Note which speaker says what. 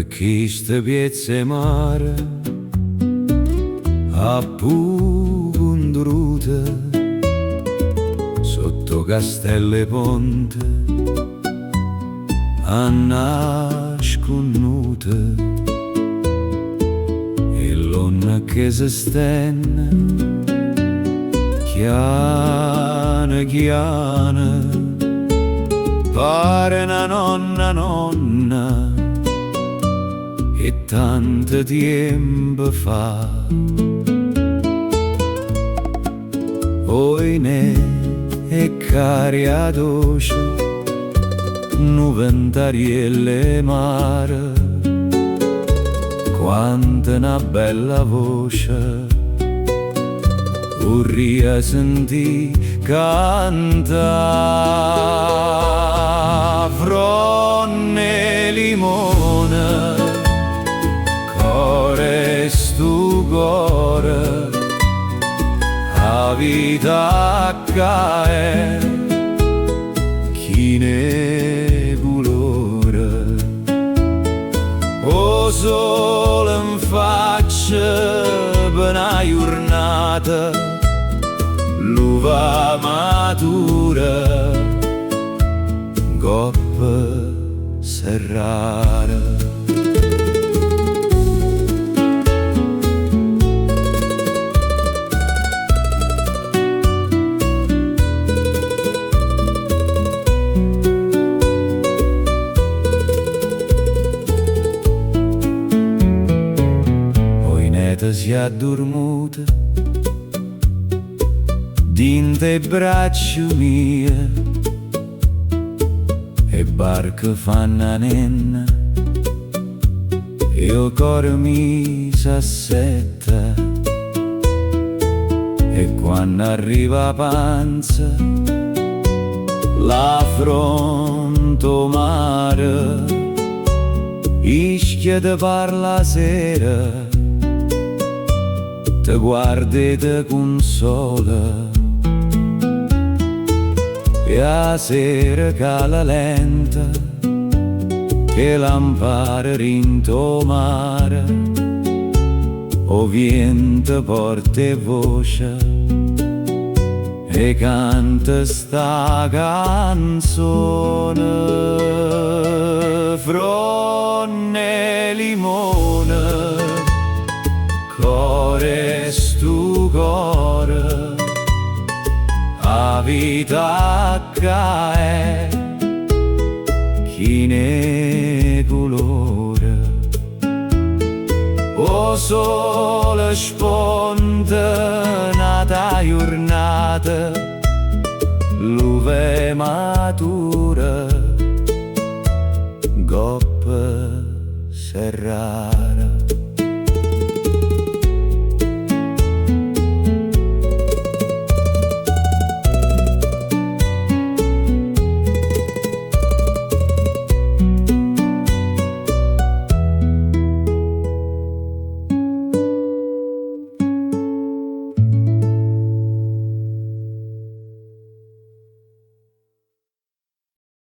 Speaker 1: queste piezze mare appundrute sotto castello e ponte annasconnute e l'onna che si stenne chiana chiana pare una nonna e tanto tempo fa. Oine e caria dolce, nuventarielle mare, quanta una bella voce, urria sentì canta. Fronne limone, core stu core, la vita cae, chi ne colore, o sole in faccia per una giornata, l'uva matura, coppa serrata. Si è addormuta dinte braccia mie e barche fanno nenna e il cuore mi s'assetta e quando arriva a panza l'affronto mare ischia de parla sera te guardi e te consola e a sera cala lenta che lampare rinto mare o vento porta voce e canta sta canzone. Fronne limone, core stu core, a vita cae, chi ne colore, o sole sponde nata giornata, l'uve matura, goppa serrata.